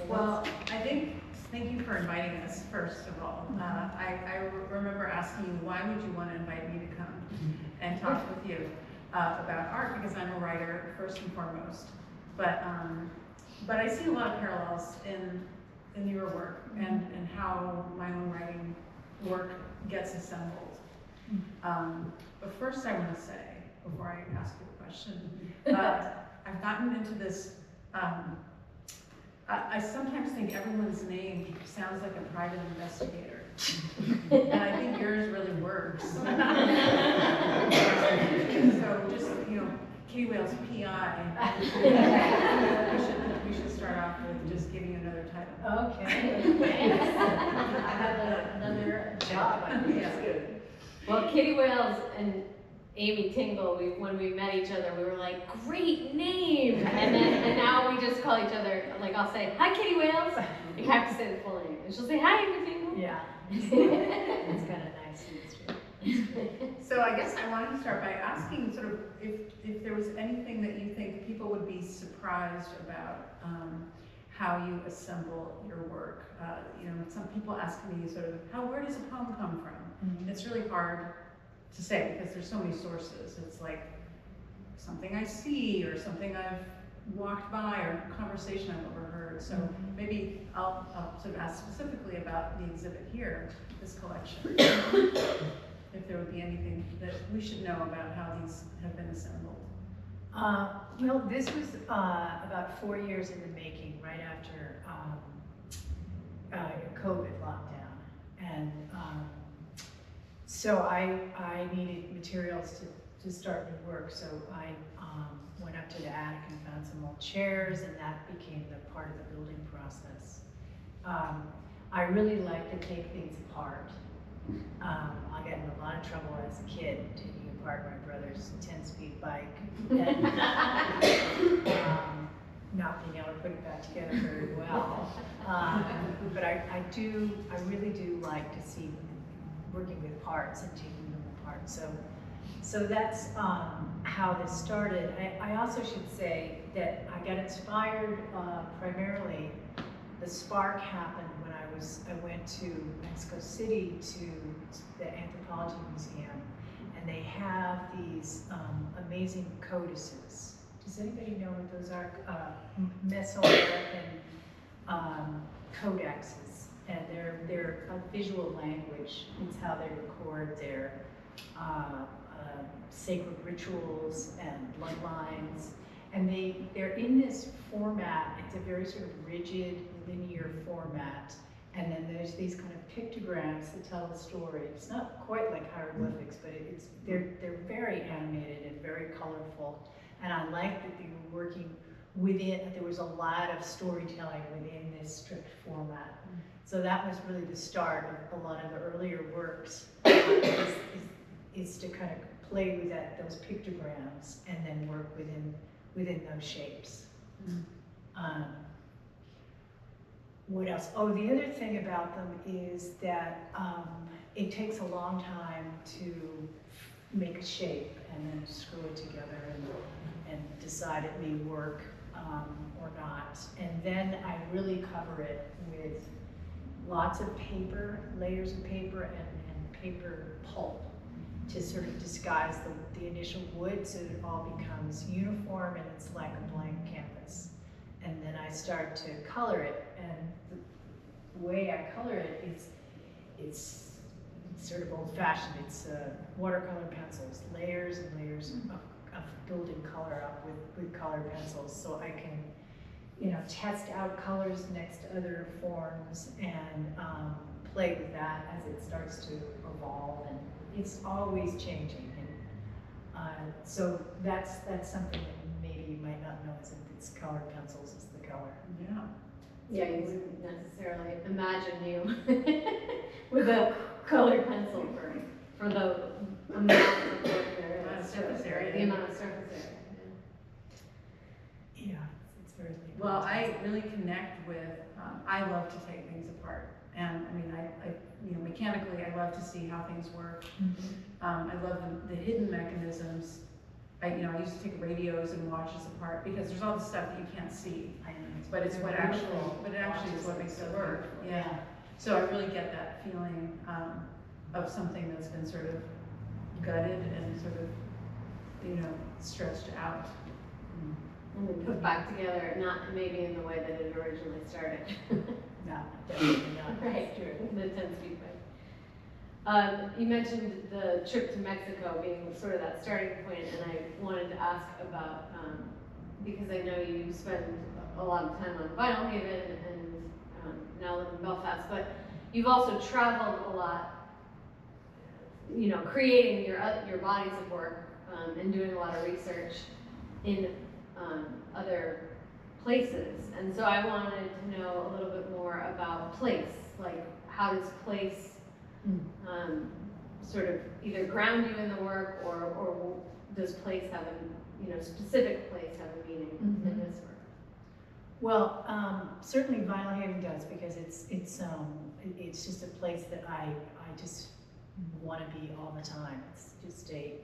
Well, thank you for inviting us, first of all. I remember asking you, why would you want to invite me to come and talk with you about art, because I'm a writer first and foremost. But I see a lot of parallels in your work and how my own writing work gets assembled. But first I want to say, before I ask you a question, I've gotten into this, I sometimes think everyone's name sounds like a private investigator. And I think yours really works. So just, Kitty Whale's PI. We should start off with just giving you another title. Okay. I have another job. That's good. Well, Kitty Whales and Amy Tingle, when we met each other, we were like, great name! And now we just call each other, like I'll say, hi Kitty Whales! You have to say the full name. And she'll say, hi Amy Tingle! Yeah. It's kind of nice. So I guess I wanted to start by asking sort of if there was anything that you think people would be surprised about how you assemble your work. Some people ask me sort of, where does a poem come from? Mm-hmm. It's really hard to say because there's so many sources. It's like something I see or something I've walked by or conversation I've overheard. So maybe I'll sort of ask specifically about the exhibit here, this collection. If there would be anything that we should know about how these have been assembled. Well, this was about 4 years in the making, right after COVID lockdown. And so I needed materials to start new work. So I went up to the attic and found some old chairs, and that became the part of the building process. I really like to take things apart. I got in a lot of trouble as a kid taking apart my brother's 10-speed bike and not being able to put it back together very well. But I really do like to see working with parts and taking them apart. So that's how this started. I also should say that I got inspired primarily. The spark happened when I went to Mexico City to the Anthropology Museum, and they have these amazing codices. Does anybody know what those are? Mesoamerican codexes, and they're a visual language. It's how they record their sacred rituals and bloodlines. And they're in this format. It's a very sort of rigid, linear format. And then there's these kind of pictograms that tell the story. It's not quite like hieroglyphics, but they're very animated and very colorful. And I like that they were working within, there was a lot of storytelling within this strict format. So that was really the start of a lot of the earlier works, is to kind of play with those pictograms and then work within those shapes. What else? Oh, the other thing about them is that it takes a long time to make a shape and then screw it together and decide it may work or not. And then I really cover it with lots of paper, layers of paper and paper pulp to sort of disguise the initial wood so that it all becomes uniform and it's like a blank canvas. And then I start to color it, and the way I color it is, it's sort of old-fashioned. It's watercolor pencils, layers and layers of building color up with colored pencils, so I can, test out colors next to other forms and play with that as it starts to evolve, and it's always changing. And so that's something that maybe you might not know, is that it's colored pencils is the color. Yeah. Yeah, you wouldn't necessarily imagine you with a colored pencil for the amount of work there is. Surface area. The amount of surface area. Yeah, it's very. Well, I really connect with, I love to take things apart. And I mean, I mechanically, I love to see how things work. I love the hidden mechanisms I used to take radios and watches apart because there's all the stuff that you can't see, I know. but it's what actually, Beautiful. but it actually is what makes it work. Yeah. Yeah. So I really get that feeling of something that's been sort of gutted and sort of, stretched out. And then put back together, not maybe in the way that it originally started. No, definitely not. Right, true, the 10-speed way. You mentioned the trip to Mexico being sort of that starting point, and I wanted to ask about, because I know you spend a lot of time on Vinalhaven and now live in Belfast, but you've also traveled a lot, creating your bodies of work and doing a lot of research in other places. And so I wanted to know a little bit more about place, like how does place sort of either ground you in the work, or does place have a, specific place have a meaning in this work? Well, certainly Vinalhaven does, because it's just a place that I just want to be all the time. It's just a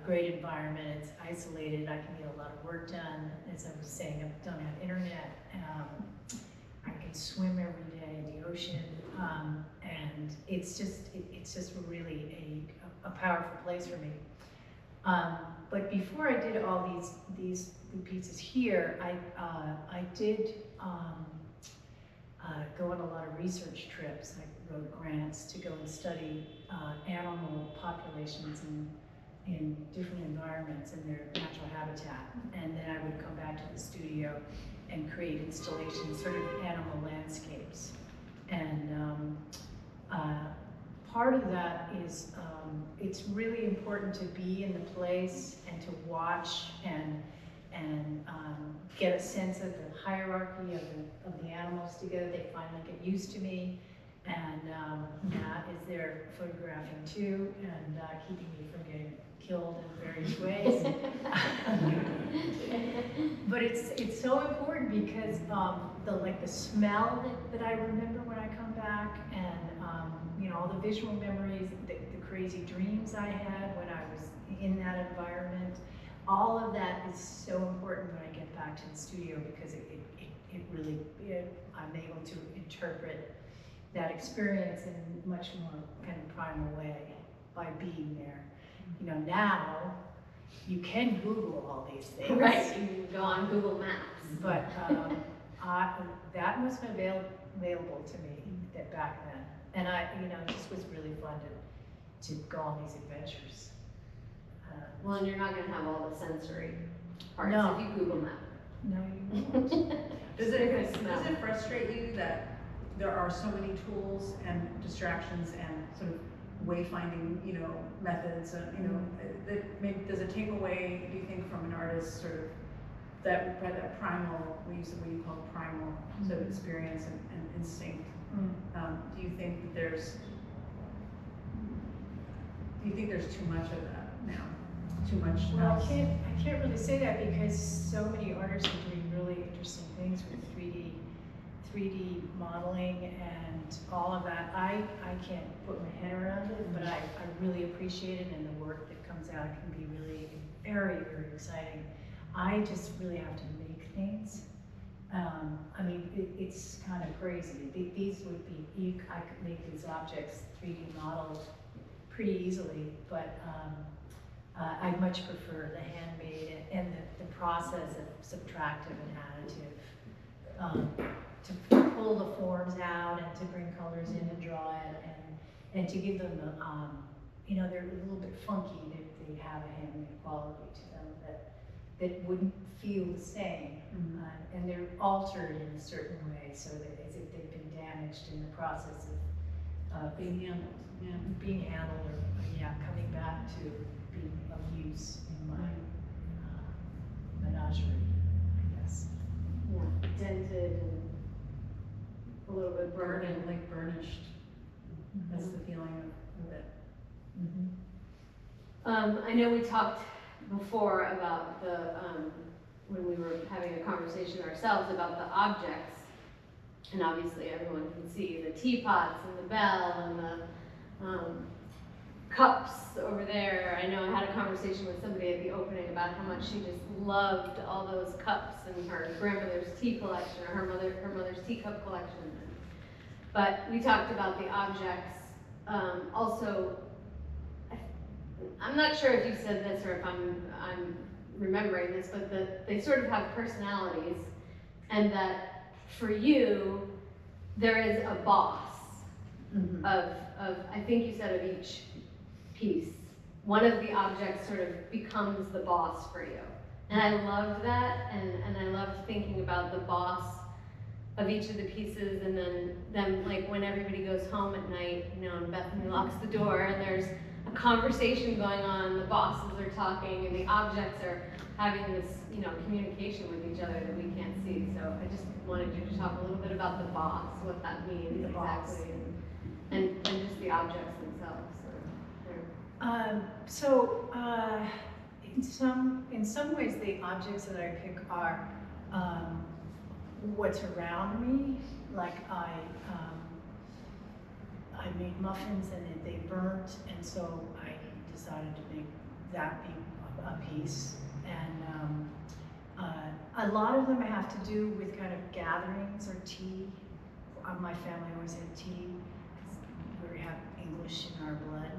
great environment. It's isolated. I can get a lot of work done. As I was saying, I don't have internet. I can swim every day in the ocean, and it's just really a powerful place for me. But before I did all these pieces here, I did go on a lot of research trips. I wrote grants to go and study animal populations in different environments in their natural habitat. And then I would come back to the studio and create installations, sort of animal landscapes. And part of that is it's really important to be in the place and to watch and get a sense of the hierarchy of the animals together. They finally get used to me, and Matt is there photographing too, and keeping me from getting killed in various ways. But it's so important because the smell that I remember when I come back, and all the visual memories, the crazy dreams I had when I was in that environment. All of that is so important when I get back to the studio, because I'm able to interpret that experience in a much more kind of primal way by being there. Now you can Google all these things. Right, you can go on Google Maps. But that wasn't available to me back then. And it just was really fun to go on these adventures. Well, and you're not going to have all the sensory parts No. if you Google Map. No, you won't. Does You're gonna smell. it frustrate you that there are so many tools and distractions and sort of wayfinding, methods, does it take away, do you think, from an artist sort of that primal, we use the way you call it primal sort of experience and instinct? Do you think that there's too much of that now? Too much Well, else? I can't really say that, because so many artists are doing really interesting things with 3D modeling and all of that. I can't put my head around it, but I really appreciate it, and the work that comes out can be really very, very exciting. I just really have to make things. It's kind of crazy. These would be, I could make these objects 3D modeled pretty easily, but I much prefer the handmade and the process of subtractive and additive, to pull the forms out and to bring colors in and draw it, and to give them they're a little bit funky. They have a handmade quality to them that wouldn't feel the same. And they're altered in a certain way, so that as if they've been damaged in the process of Being handled, yeah. Being handled, or coming back to being of use in my menagerie, I guess. Yeah, dented and a little bit burdened. Like burnished. That's the feeling of it. I know we talked before about when we were having a conversation ourselves about the objects, and obviously everyone can see the teapots and the bell and the cups over there. I know I had a conversation with somebody at the opening about how much she just loved all those cups and her grandmother's tea collection or her mother's teacup collection. But we talked about the objects. Also, I'm not sure if you said this or if I'm remembering this, but they sort of have personalities, and that for you, there is a boss of I think you said of each piece. One of the objects sort of becomes the boss for you. And I loved that, and I loved thinking about the boss of each of the pieces, and then them, like when everybody goes home at night, you know, and Bethany locks the door, and there's a conversation going on, the bosses are talking, and the objects are having this, you know, communication with each other that we can't see. So I just wanted you to talk a little bit about the boss, what that means exactly, and just the objects themselves. In some ways, the objects that I pick are what's around me. Like I made muffins and they burnt, and so I decided to make that be a piece. And a lot of them have to do with kind of gatherings or tea. My family always had tea because we have English in our blood,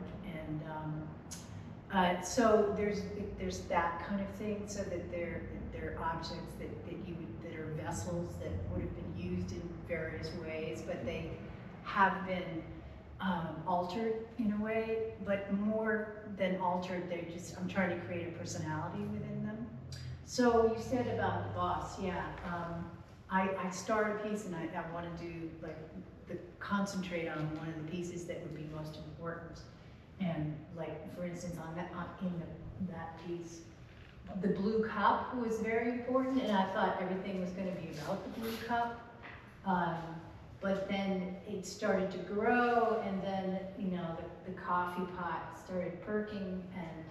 and so there's that kind of thing. So that they're objects that are vessels that would have been used in various ways, but they have been altered in a way. But more than altered, I'm trying to create a personality within them. So you said about the boss, yeah. I start a piece and I want to do concentrate on one of the pieces that would be most important. And like, for instance, in that piece, the blue cup was very important, and I thought everything was going to be about the blue cup. But then it started to grow, and then, you know, the coffee pot started perking, and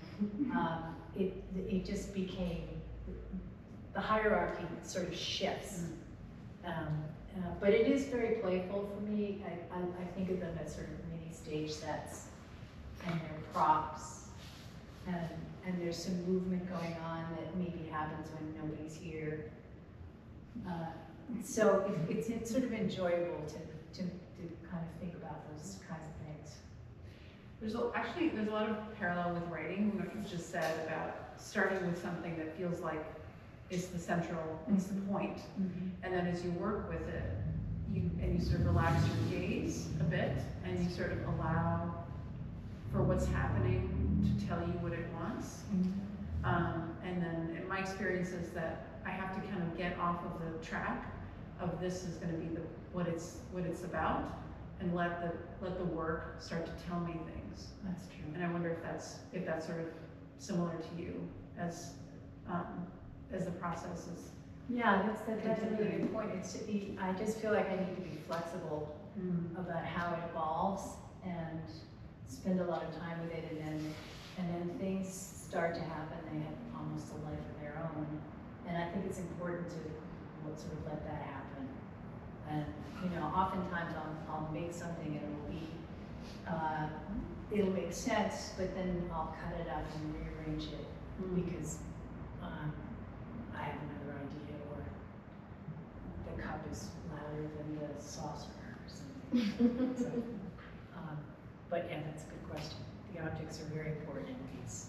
it just became, the hierarchy sort of shifts. But it is very playful for me. I think of them as sort of mini stage sets, and they're props, and there's some movement going on that maybe happens when nobody's here. So it's sort of enjoyable to kind of think about those kinds of things. There's a lot of parallel with writing, what you just said about starting with something that feels like it's the central, it's the point. And then as you work with it, you sort of relax your gaze a bit, and you sort of allow for what's happening to tell you what it wants. And then in my experience is that I have to kind of get off of the track of this is going to be what it's about, and let the work start to tell me things. That's true. And I wonder if that's sort of similar to you as the process is. Yeah, that's a really good point. I just feel like I need to be flexible about how it evolves and spend a lot of time with it, and then things start to happen. They have almost a life of their own, and I think it's important to sort of let that happen. And you know, oftentimes I'll make something and it'll make sense, but then I'll cut it up and rearrange it because I have another idea, or the cup is louder than the saucer or something. So, but yeah, that's a good question. The objects are very important in a piece.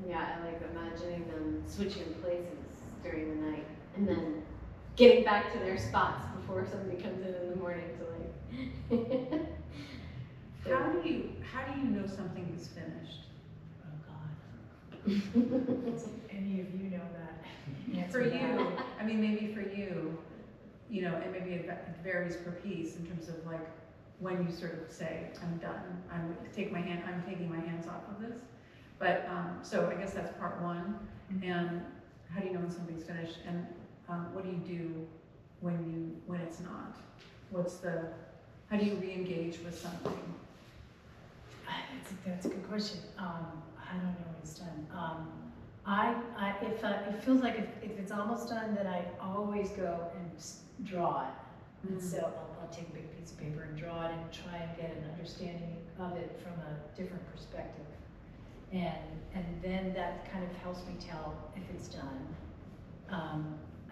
Yeah, I like imagining them switching places during the night and then getting back to their spots before somebody comes in the morning to like. How do you know something is finished? Oh God. Does any of you know that? For you, I mean, maybe for you, you know, and maybe it varies per piece in terms of like when you sort of say, I'm done, I'm taking my hands off of this. But, so I guess that's part one. And how do you know when something's finished? And what do you do when it's not? How do you re-engage with something? That's a good question. I don't know when it's done. If it feels like if it's almost done, then I always go and draw it. And so I'll take a big piece of paper and draw it and try and get an understanding of it from a different perspective. And then that kind of helps me tell if it's done.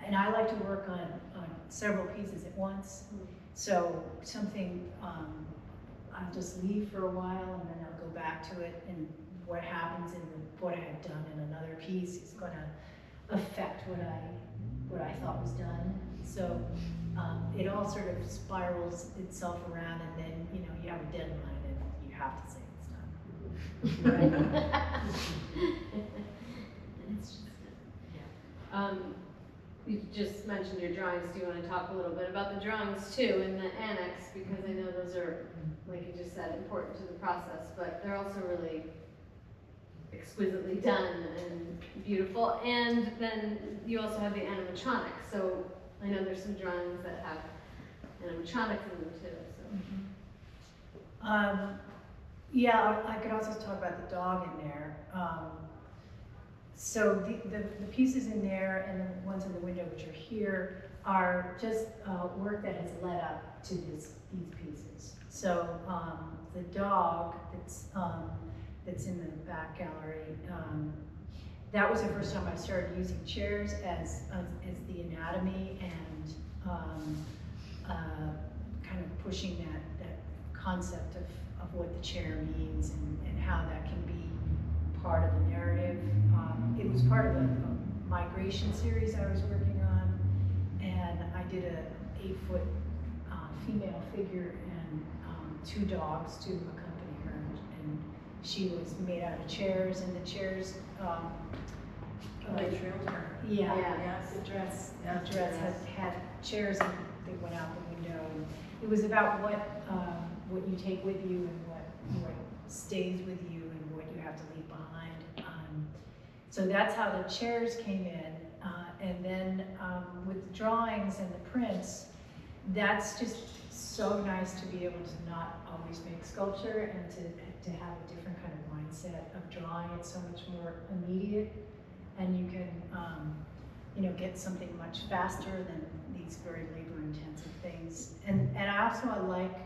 And I like to work on several pieces at once. So something, I'll just leave for a while and then I'll go back to it, and what happens in what I have done in another piece is going to affect what I thought was done. So it all sort of spirals itself around, and then you have a deadline and you have to say it's done. Right? It's just, yeah. You just mentioned your drawings. Do you want to talk a little bit about the drawings too in the annex? Because I know those are, like you just said, important to the process, but they're also really exquisitely done and beautiful. And then you also have the animatronics. So I know there's some drawings that have animatronics in them too. So. Yeah, I could also talk about the dog in there. So the pieces in there and the ones in the window, which are here, are just work that has led up to these pieces. So the dog that's in the back gallery, that was the first time I started using chairs as the anatomy and kind of pushing that concept of what the chair means and how that can be part of the narrative. It was part of a migration series I was working on, and I did a 8-foot female figure and 2 dogs to accompany her, and she was made out of chairs, and the chairs They trailed her. yeah, Yes. the dress Yes. had chairs and they went out the window. And it was about what you take with you and what stays with you and what you have to leave behind. So that's how the chairs came in, and then with the drawings and the prints, that's just so nice to be able to not always make sculpture and to have a different kind of mindset of drawing. It's so much more immediate, and you can get something much faster than these very labor-intensive things. And I like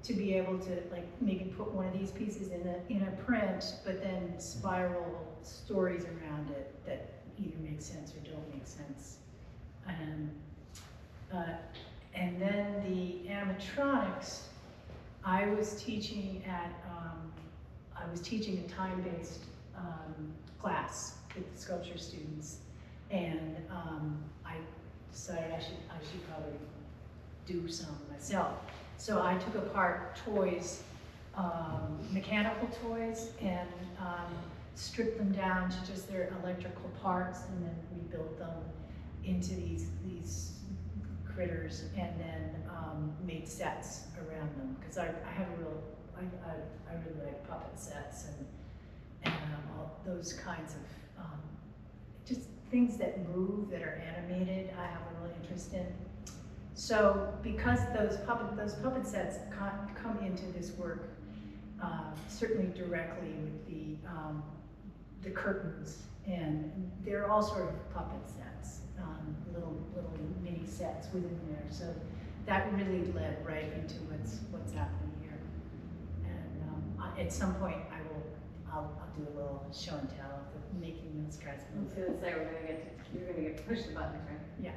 to be able to maybe put one of these pieces in a print, but then spiral stories around it that either make sense or don't make sense. And then the animatronics, I was teaching a time-based class with the sculpture students, and I decided I should probably do some myself. So I took apart toys, mechanical toys, and stripped them down to just their electrical parts, and then rebuilt them into these critters, and then made sets around them. Because I really like puppet sets and all those kinds of just things that move, that are animated. I have a real interest in. So because those puppet sets come into this work certainly directly with the curtains, and they're all sort of puppet sets, little mini sets within there. So that really led right into what's happening here. And at some point I'll do a little show and tell of making those guys I was move. gonna say you're gonna get to push the buttons, right? Yeah.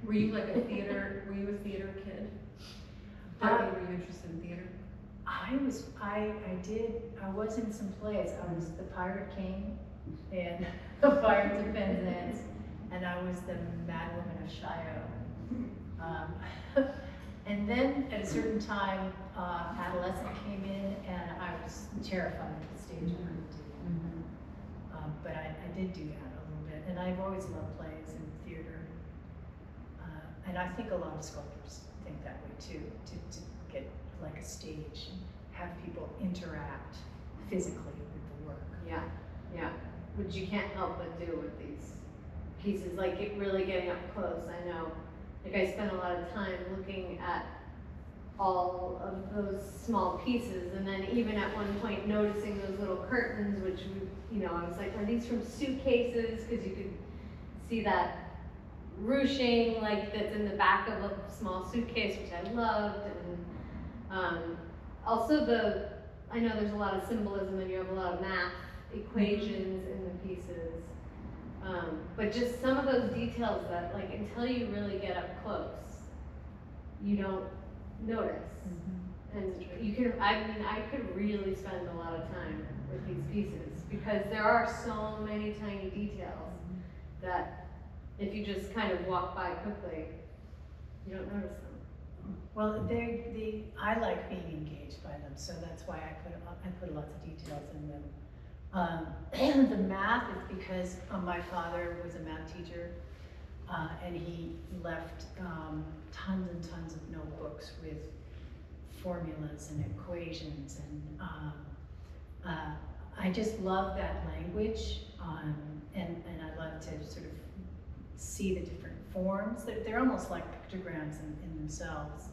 Were you a theater kid? Debbie, were you interested in theater? I was in some plays. I was the Pirate King and the Pirates of Penzance, and I was the Mad Woman of Chaillot. And then at a certain time, adolescent came in, and I was terrified of the stage. I couldn't do it. But I did do that a little bit, and I've always loved plays and theater. And I think a lot of sculptors think that way too, to get like a stage and have people interact physically with the work. Yeah, which you can't help but do with these pieces, really getting up close. I know, I spent a lot of time looking at all of those small pieces, and then even at one point noticing those little curtains, which, I was like, are these from suitcases? Because you could see that ruching like that's in the back of a small suitcase, which I loved, and also I know there's a lot of symbolism and you have a lot of math equations in the pieces, but just some of those details that like until you really get up close, you don't notice. And you can, I mean, I could really spend a lot of time with these pieces because there are so many tiny details that if you just kind of walk by quickly, you don't notice them. Well, I like being engaged by them, so that's why I put lots of details in them. The math is because my father was a math teacher, and he left tons and tons of notebooks with formulas and equations, and I just love that language, and I love to sort of see the different forms. They're almost like pictograms in themselves.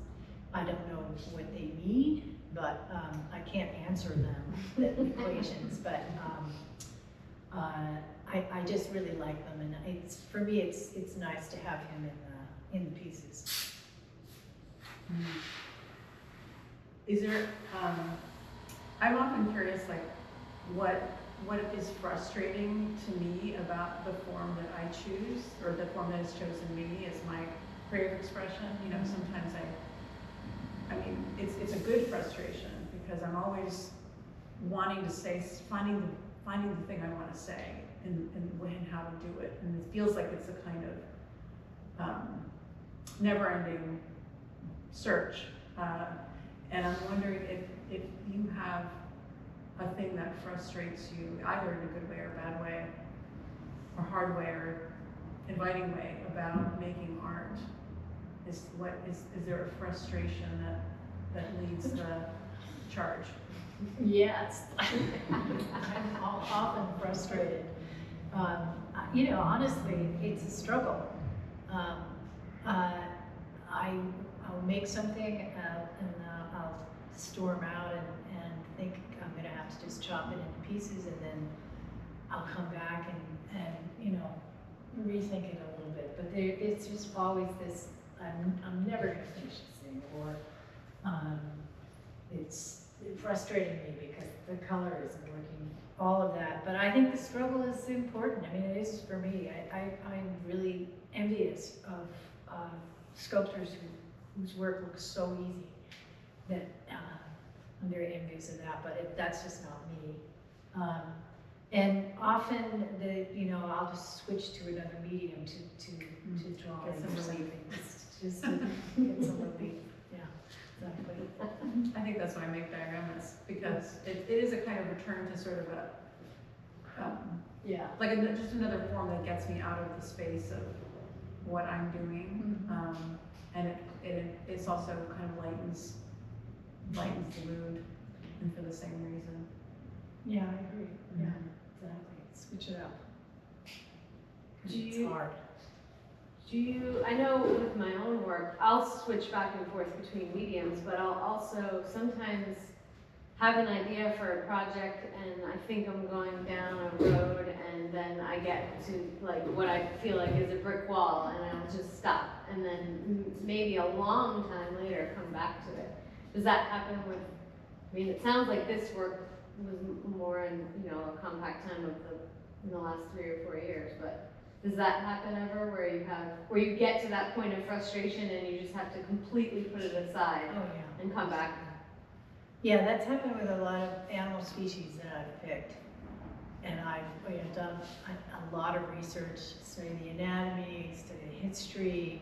I don't know what they mean, but I can't answer them, the equations, but I just really like them, and for me it's nice to have him in the pieces. Is there, I'm often curious, like, what is frustrating to me about the form that I choose, or the form that has chosen me as my creative expression? You know, sometimes I mean, it's a good frustration because I'm always wanting to say, finding the thing I want to say, and when and how to do it, and it feels like it's a kind of never-ending search. And I'm wondering if you have a thing that frustrates you, either in a good way or a bad way, or hard way or inviting way about making art. Is there a frustration that leads the charge? Yes, I'm often frustrated. You know, honestly, it's a struggle. I'll make something and I'll storm out and think I'm gonna have to just chop it into pieces, and then I'll come back and you know, rethink it a little bit. But it's just always this, I'm never gonna finish this thing, or it's frustrating me because the color isn't working, all of that. But I think the struggle is important. I mean, it is for me. I'm really envious of sculptors whose work looks so easy, that I'm very envious of that, but that's just not me. And often, you know, I'll just switch to another medium to draw Get some relief. just to get some relief. Yeah, exactly. I think that's why I make dioramas, because it is a kind of return to sort of a, Yeah. like just another form that gets me out of the space of what I'm doing. And it's also kind of lightens the mood, and for the same reason. Yeah, I agree. Yeah, exactly. Switch it up. It's hard. I know with my own work, I'll switch back and forth between mediums, but I'll also sometimes have an idea for a project and I think I'm going down a road, and then I get to like what I feel like is a brick wall, and I'll just stop, and then maybe a long time later come back to it. Does that happen with, I mean, it sounds like this work was more in, you know, a compact time in the last 3 or 4 years, but does that happen ever where you get to that point of frustration and you just have to completely put it aside and come back? Yeah, that's happened with a lot of animal species that I've picked. And I've done a lot of research, studying the anatomy, studying history,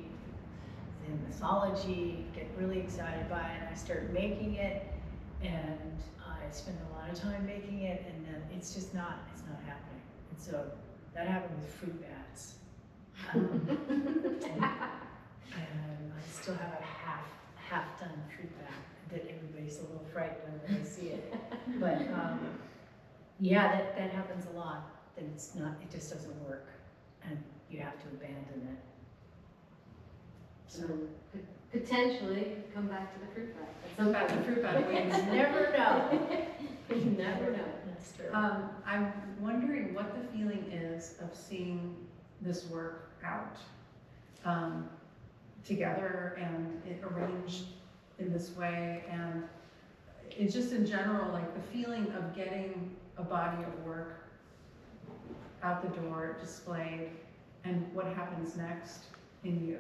the mythology, get really excited by it, and I start making it, and I spend a lot of time making it, and then it's not happening. And so that happened with fruit bats. And I still have a half done fruit bat that everybody's a little frightened when they see it. But yeah, that happens a lot. That it just doesn't work, and you have to abandon it. So potentially come back to the fruit bat. Come back to the fruit bat. You never know. You never know. That's true. I'm wondering what the feeling is of seeing this work out. together and arranged in this way, and it's just in general, like the feeling of getting a body of work out the door, displayed, and what happens next in you.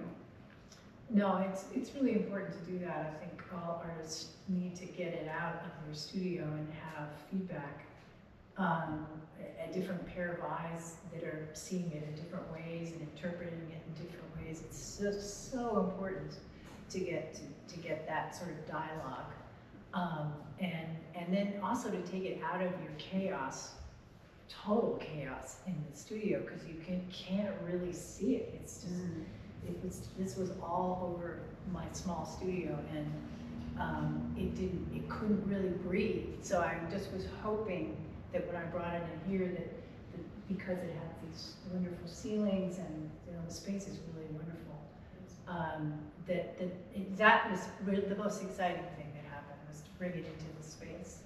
No, it's really important to do that. I think all artists need to get it out of their studio and have feedback. A different pair of eyes that are seeing it in different ways and interpreting it in different ways. It's so important to get that sort of dialogue, and then also to take it out of your chaos, total chaos in the studio, because you can't really see it. It's just this was all over my small studio, and it couldn't really breathe. So I just was hoping that when I brought it in here, that because it had these wonderful ceilings and the space is really wonderful, that was really the most exciting thing that happened, was to bring it into the space.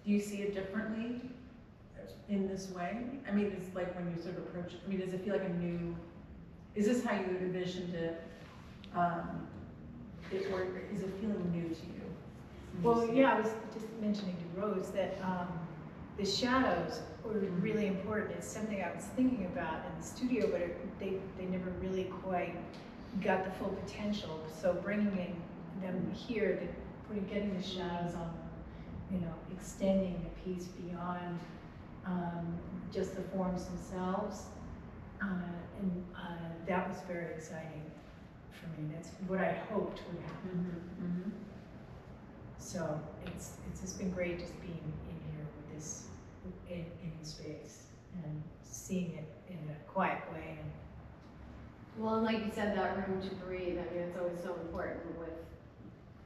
Do you see it differently in this way? I mean, it's like when you sort of approach, I mean, does it feel like a new, is this how you envisioned it? Or is it feeling new to you? Well, yeah, I was just mentioning to Rose that the shadows were really important. It's something I was thinking about in the studio, but they never really quite got the full potential. So bringing them here, getting the shadows on them, extending the piece beyond just the forms themselves, and that was very exciting for me. That's what I hoped would happen. Mm-hmm. So it's just been great just being in here with this in space and seeing it in a quiet way. Well, and like you said, that room to breathe, I mean, it's always so important with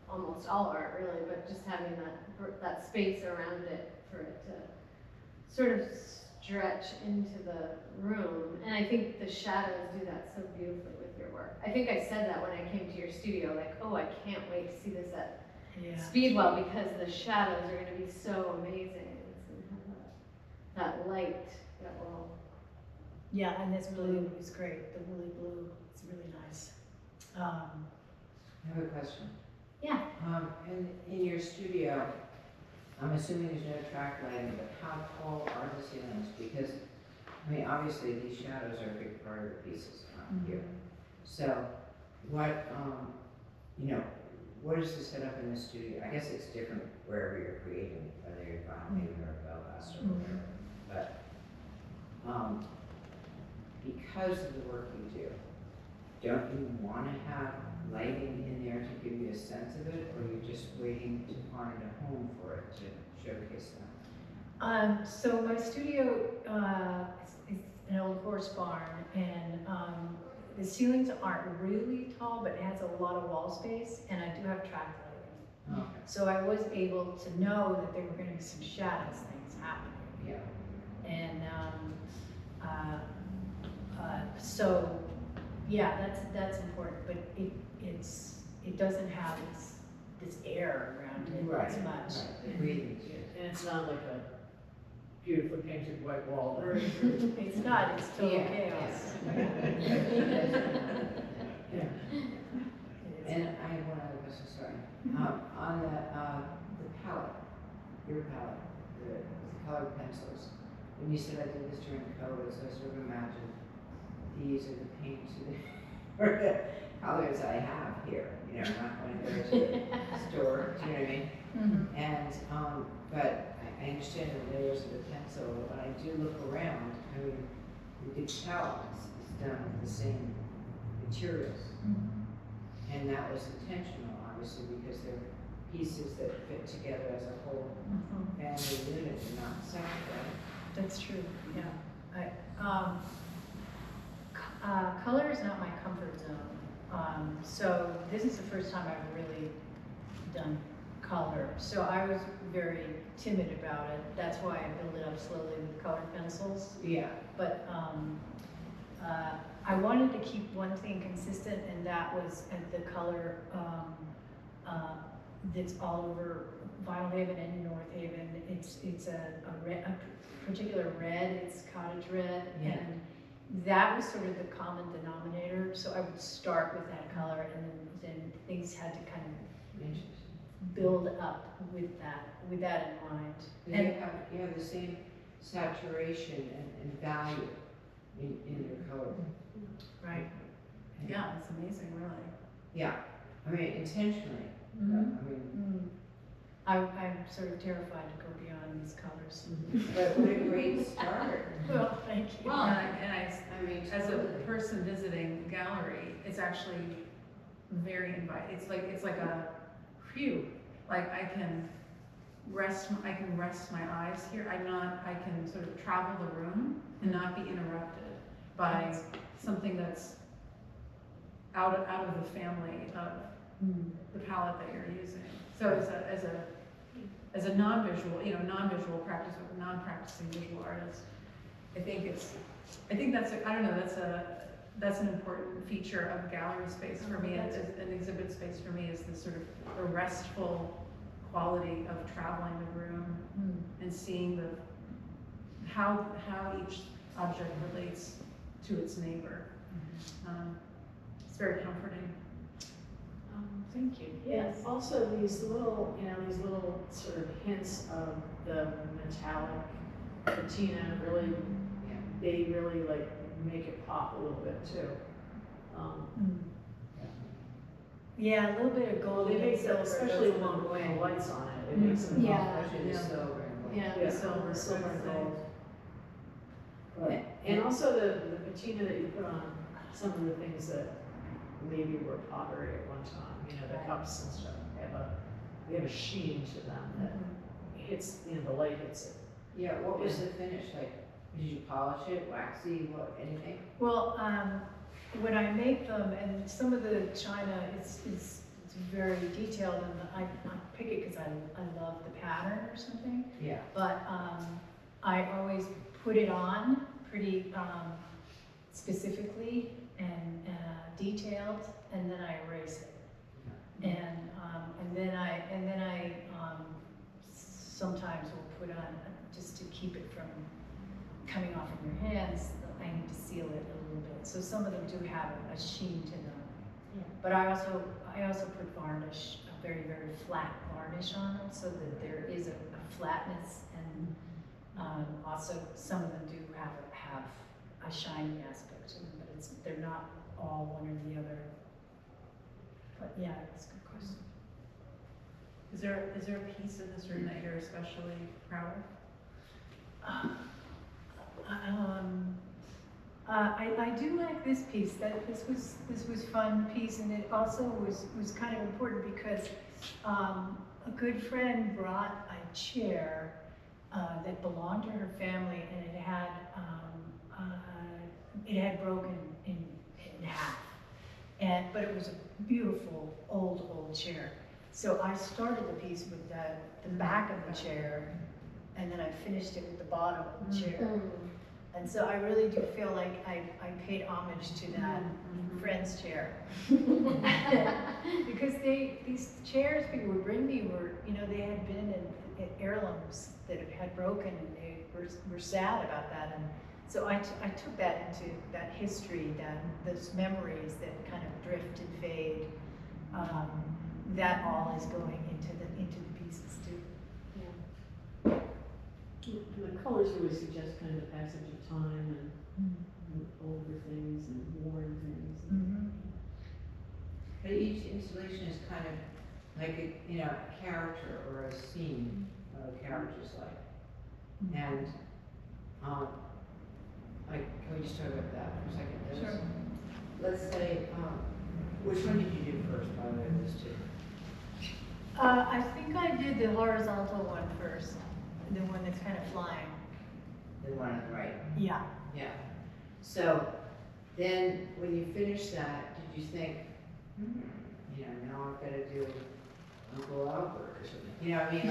almost all art, really, but just having that space around it for it to sort of stretch into the room. And I think the shadows do that so beautifully with your work. I think I said that when I came to your studio, like, oh, I can't wait to see this at Speedwell, because the shadows are going to be so amazing. It's going to have that light that will. Yeah, and this blue is great. The woolly blue, it's really nice. I have a question. Yeah. In your studio, I'm assuming there's no track lighting, but how tall are the ceilings? Because, I mean, obviously these shadows are a big part of the pieces here. So, what, what is the setup in the studio? I guess it's different wherever you're creating, whether you're vinyl or Belfast or whatever. But because of the work you do, don't you want to have lighting in there to give you a sense of it, or are you just waiting to find a home for it to showcase that? So my studio is an old horse barn, and the ceilings aren't really tall, but it has a lot of wall space, and I do have track lighting. Okay. So I was able to know that there were going to be some shadows things happening. Yeah. And so yeah, that's important, but it doesn't have this air around it as much. Right. The breathing too. And it's not like a beautifully painted white wall. It's not, it's total chaos. Yeah. And I have one other question, sorry. On the palette, your palette, the colored pencils, when you said I did this during COVID, so I sort of imagined these are the paints or the colors I have here. I'm not going to go to the store, do you know what I mean? Mm-hmm. And, but I understand the layers of the pencil. When I do look around, I mean, the palette is done with the same materials. Mm-hmm. And that was intentional, obviously, because they're pieces that fit together as a whole family unit and not separate. That's true, yeah. Color is not my comfort zone. So this is the first time I've really done color. So I was very timid about it. That's why I built it up slowly with colored pencils. Yeah. But I wanted to keep one thing consistent, and that was the color that's all over Vinyl Haven and North Haven. It's a particular red. It's cottage red, Yeah. that was sort of the common denominator. So I would start with that color, and then things had to kind of Interesting. build up with that in mind. And you have the same saturation and value in your color. Right. Yeah, it's amazing, really. Yeah, I mean, intentionally. Mhm. I mean, I'm sort of terrified to go beyond these colors. but what a great start. Well, thank you. Well, and I mean, as a totally. person visiting the gallery, it's actually very inviting. It's like a phew. Like I can rest my eyes here. I can sort of travel the room and not be interrupted by something that's out of the family of the palette that you're using. So as a non-visual practice or non-practicing visual artist, I think that's an important feature of gallery space for me, as an exhibit space for me, is this sort of a restful quality of traveling the room and seeing how each object relates to its neighbor. It's very comforting. Thank you. Yes, also these little sort of hints of the metallic patina really, they really like make it pop a little bit too. Yeah, a little bit of gold. They make that, especially along with the lights on it, it makes it. Yeah. Especially the silver and gold. Yeah, Yeah, silver, silver and I'd say. gold. But, and also the patina that you put on some of the things that maybe were pottery at one time, the cups and stuff, they have a sheen to them that hits, the light hits it. Yeah, what was the finish like? Did you polish it, waxy, anything? Well, when I make them, and some of the china, it's very detailed, and I pick it because I love the pattern or something. Yeah. But I always put it on pretty specifically and detailed, and then I erase it. And then I sometimes will put on, just to keep it from coming off of your hands, I need to seal it a little bit. So some of them do have a sheen to them. Yeah. But I also put varnish, a very, very flat varnish on them, so that there is a flatness, and also some of them do have a shiny aspect to them, but they're not all one or the other. But yeah, that's a good question. Is there a piece of this room that you're especially proud of? I do like this piece. This was fun piece, and it also was kind of important because a good friend brought a chair that belonged to her family, and it had broken in half, but it was a beautiful old chair. So I started the piece with the back of the chair, and then I finished it with the bottom of the chair. And so I really do feel like I paid homage to that friend's chair. Because these chairs people would bring me were, they had been in heirlooms that had broken, and they were sad about that. And so I took that into that history, those memories that kind of drift and fade. That all is going into the pieces too. And the colors really suggest kind of the passage of time and older things and worn things. But each installation is kind of like a character or a scene of a character's life. And can we just talk about that for a second? Sure. Let's say, which one did you do first, by the way, of those two? I think I did the horizontal one first, the one that's kind of flying. The one on the right. Yeah. Yeah. So then when you finished that, did you think, now I've got to do Uncle Albert or something? You know what I mean?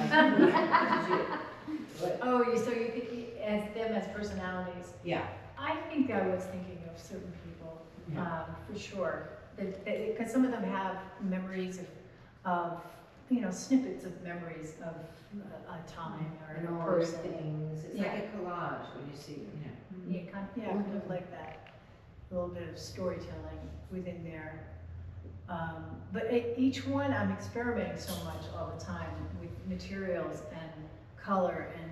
Like, So you think as them as personalities? yeah. I think I was thinking of certain people, Yeah. for sure. Because some of them have memories of snippets of memories of a time And or all a those person. things. It's like a collage when you see, Yeah, kind of like that. little bit of storytelling within there. But each one I'm experimenting so much all the time with materials and color and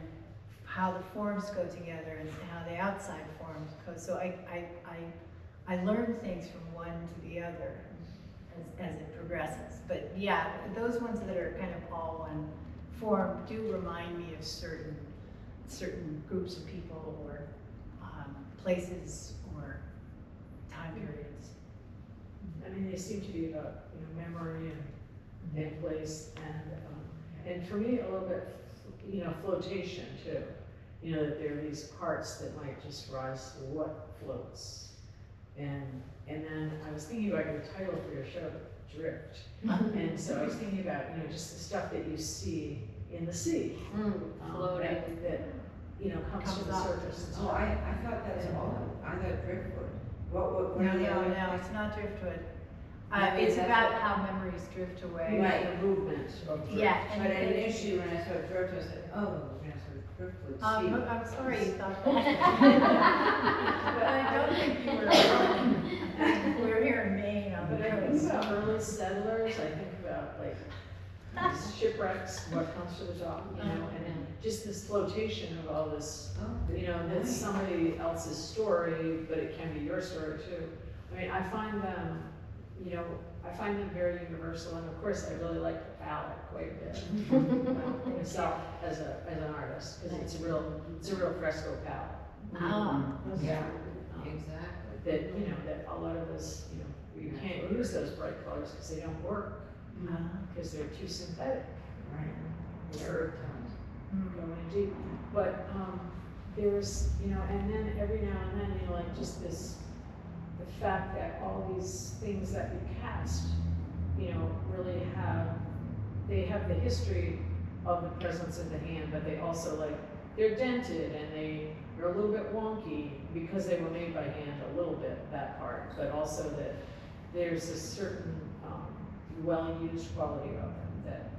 how the forms go together and how the outside forms go. So I learn things from one to the other as it progresses. But yeah, those ones that are kind of all one form do remind me of certain groups of people or places or time periods. I mean, they seem to be about, memory and place and for me, a little bit, flotation too. That there are these parts that might just rise to what floats. And then I was thinking about your title for your show, Drift. And so I was thinking about, just the stuff that you see in the sea. Floating. That comes to the surface. Oh, I thought that was all, I thought driftwood. What No, are the other? no, it's not driftwood. Yeah, It's that's about what- how memories drift away. Right. The movement of drift. Yeah, But initially when I saw drift, I said, oh, we're gonna sort of driftwood sea. I'm sorry you thought that. But I don't think you were. We're here in Maine on the But I think coast. about early settlers, I think about these shipwrecks, what comes to the top, and just this flotation of all this, Oh, that's somebody else's story, but it can be your story too. I mean, I find them very universal, and of course, I really like the palette quite a bit. Myself as an artist, because it's a real fresco palette. Yeah, Um, exactly. that a lot of those, you can't use those bright colors because they don't work, because they're too synthetic. Right. They're going deep. But there's, and then every now and then, just the fact that all these things that we cast, really they have the history of the presence of the hand, but they also they're dented and they're a little bit wonky because they were made by hand a little bit, that part, but also that there's a certain well-used quality of them that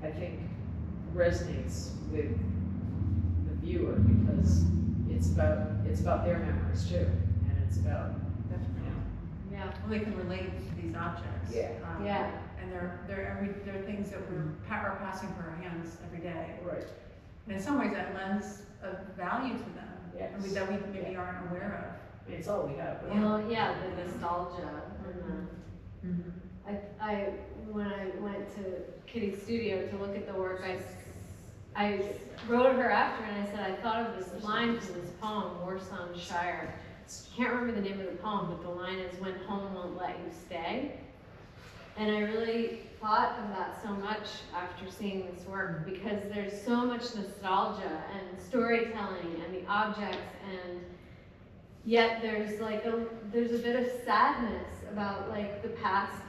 I think resonates with the viewer because it's about their memories too, and it's about, Yeah. Well, they can relate to these objects. Yeah. Yeah. And they're things that are passing through our hands every day. right. And in some ways, that lends a value to them. Yes. That we maybe aren't aware I mean, it's all we have. Well, yeah, the nostalgia and of. when I went to Kitty's studio to look at the work, I wrote her after and I said, I thought of this line from this poem, Warsaw Shire. Can't remember the name of the poem, but the line is, when home won't let you stay. And I really thought of that so much after seeing this work, because there's so much nostalgia and storytelling and the objects, and yet there's a bit of sadness about the past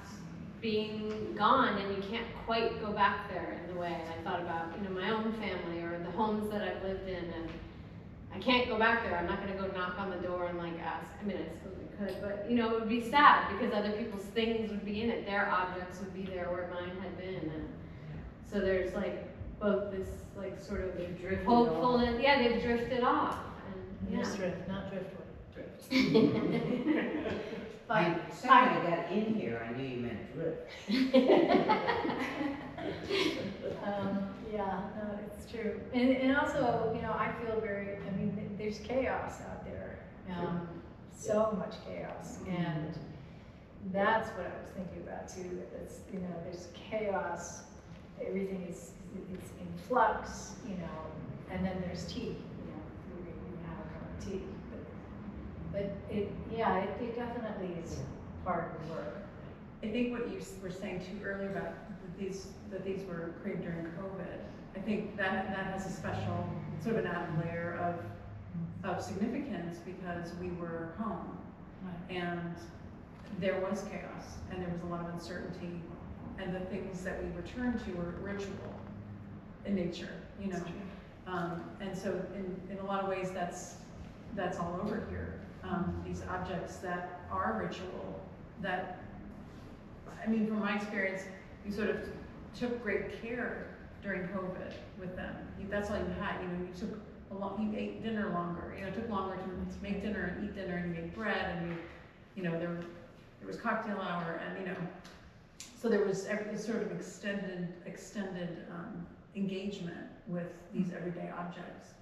being gone, and you can't quite go back there in the way. And I thought about my own family or the homes that I've lived in, and I can't go back there. I'm not going to go knock on the door and ask. I mean, I suppose I could, but it would be sad because other people's things would be in it. Their objects would be there where mine had been, and so there's both this sort of hopefulness. Yeah, they've drifted off, and Just drift, not driftwood. Drift. Second I got in here, I knew you meant drift. Yeah, no, it's true. And also, I feel there's chaos out there. So much chaos. And that's what I was thinking about too. It's, there's chaos. Everything it's in flux, and then there's tea, you have a cup of tea. But it definitely is part of the work. I think what you were saying too earlier about that these were created during COVID, I think that has a special sort of an added layer of significance because we were home and there was chaos and there was a lot of uncertainty, and the things that we returned to were ritual in nature, and so in a lot of ways that's all over here. These objects that are ritual, that, from my experience, you sort of took great care during COVID with them. That's all you had, you took he ate dinner longer. You know, it took longer to make dinner and eat dinner, and he made bread, and there was cocktail hour, and so there was this sort of extended engagement with these everyday objects.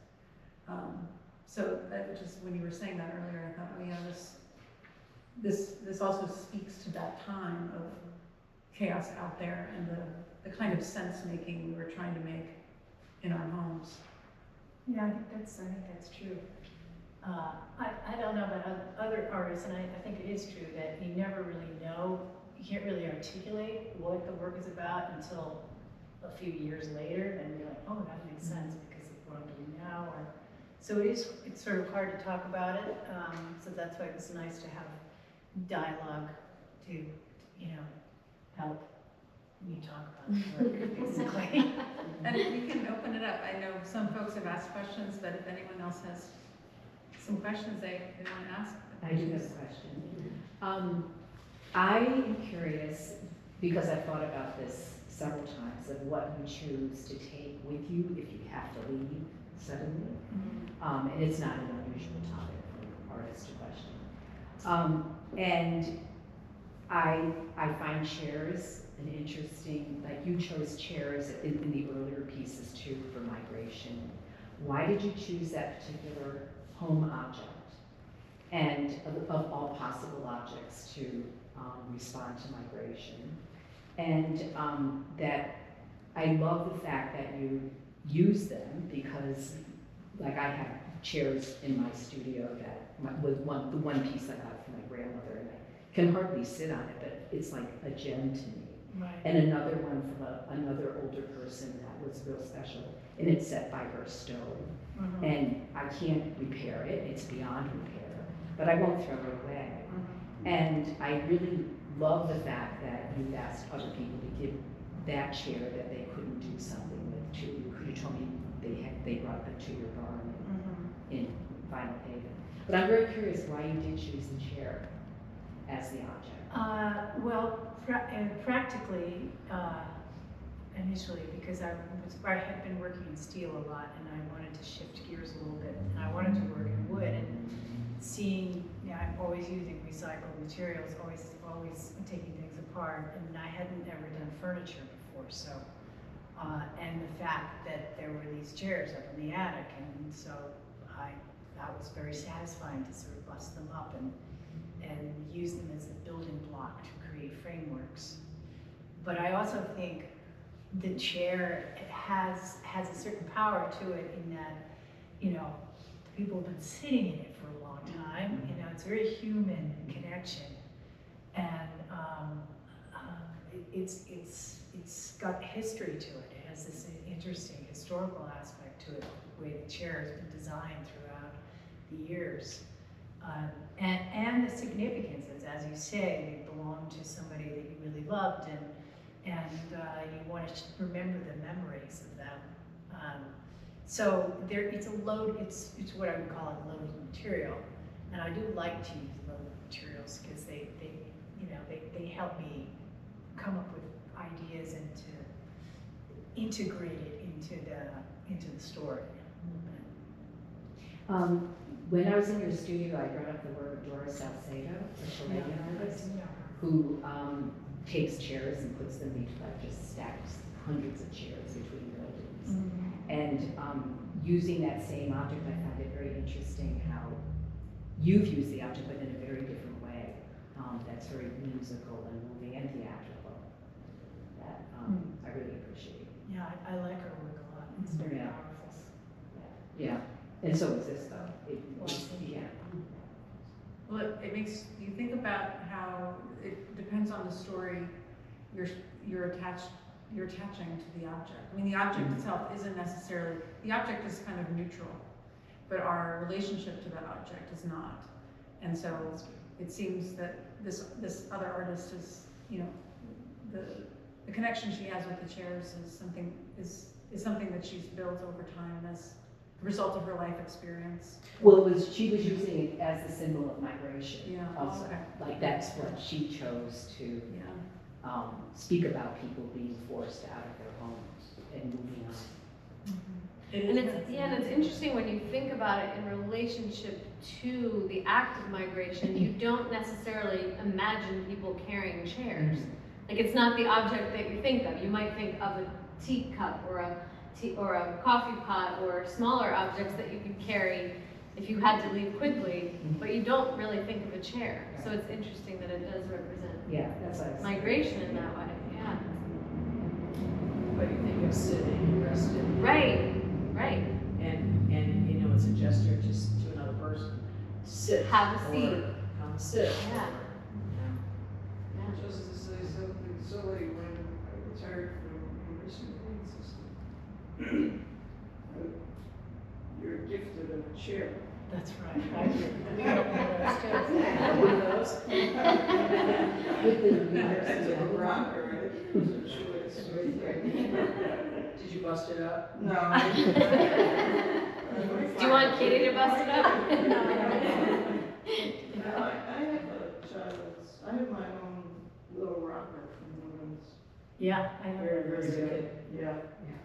So that just, when you were saying that earlier, I thought, oh yeah, this also speaks to that time of chaos out there and the kind of sense making we were trying to make in our homes. Yeah, I think that's true. I don't know about other artists, and I think it is true that you never really know, you can't really articulate what the work is about until a few years later, and you're like, oh, that makes sense because of what I'm doing now. So it's sort of hard to talk about it, so that's why it was nice to have dialogue to, help me talk about the work, basically. And we can open it up. I know some folks have asked questions, but if anyone else has some questions they want to ask. I do have a question. I am curious, because I've thought about this several times, of what you choose to take with you if you have to leave suddenly. And it's not an unusual topic for artists to question. And I find chairs an interesting, like you chose chairs in the earlier pieces too for migration. Why did you choose that particular home object? And of all possible objects to respond to migration. And that I love the fact that you use them because, like, I have chairs in my studio that was the one piece I got from my grandmother, and I can hardly sit on it, but it's like a gem to me. Right. And another one from another older person that was real special, and it's set by her stove. And I can't repair it, it's beyond repair, but I won't throw it away. And I really love the fact that you've asked other people to give that chair that they couldn't do something with to you. You told me they brought them to your barn in Vinyl Haven. But I'm very curious why you did choose the chair as the object. Well, practically, initially, because I had been working in steel a lot, and I wanted to shift gears a little bit, and I wanted to work in wood, and seeing, I'm always using recycled materials, always taking things apart, and I hadn't ever done furniture before, so, and the fact that there were these chairs up in the attic, and so that was very satisfying to sort of bust them up and use them as a building block to create frameworks. But I also think the chair has a certain power to it in that, people have been sitting in it for a long time. It's a very human connection, and it's got history to it. It has this interesting historical aspect to it, the way the chair has been designed throughout the years. And the significance is, as you say, they belong to somebody that you really loved, and you want to remember the memories of them. So it's a load. It's what I would call a loaded material, and I do like to use loaded materials because they help me come up with ideas and to integrate it into the story. When I was in your studio, I brought up the work of Dora Salcedo, a Chilean artist, who takes chairs and puts them just stacks hundreds of chairs between buildings. And using that same object, I found it very interesting how you've used the object, but in a very different way. That's very musical and moving and theatrical. That I really appreciate. Yeah, I like her work a lot. It's very powerful. Yeah. And so is this, though. Well, it makes you think about how it depends on the story you're attaching to the object. I mean, the object itself isn't necessarily, the object is kind of neutral, but our relationship to that object is not. And so it seems that this other artist is, the connection she has with the chairs is something that she's built over time as a result of her life experience. Well, she was using it as a symbol of migration. Yeah. Also, Okay. like that's what she chose to speak about, people being forced out of their homes and moving on. And it's interesting when you think about it in relationship to the act of migration, you don't necessarily imagine people carrying chairs. Like it's not the object that you think of. You might think of a teacup or a coffee pot or smaller objects that you could carry if you had to leave quickly, but you don't really think of a chair. So it's interesting that it does represent That's what I was migration in that way. Yeah. But you think of sitting, resting. Right. And you know, it's a gesture just to another person. Sit. Have a or seat. Come sit. Yeah. Just to say something silly, when I retired from the English system, you're gifted a chair. That's right. I got One of those. That's a rocker, right? It was a choice. Did you bust it up? No. Do you want Katie to bust it up? I have my own little rocker from when I was Yeah, I have very, one very as a young. kid. Yeah. Yeah.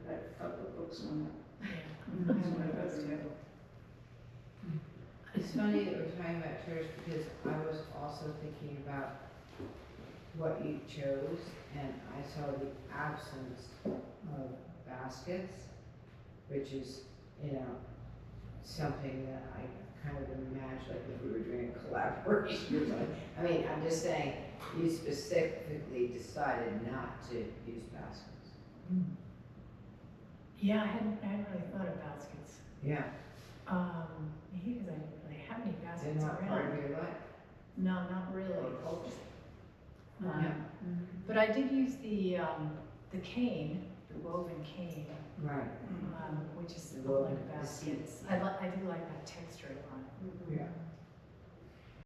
A couple of books on Yeah. I have one of those too. It's funny that we're talking about chairs because I was also thinking about what you chose, and I saw the absence of baskets, which is, something that I kind of imagine, like if we were doing a collaboration or something. I mean, I'm just saying, you specifically decided not to use baskets. Yeah, I hadn't really thought of baskets. Yeah, Maybe because I didn't really have any they're baskets not part around. of your life. No, not really. Or culture. Um, But I did use the cane, the woven cane, Right, which is The woven, like the seat. baskets. I do like that texture a lot. yeah.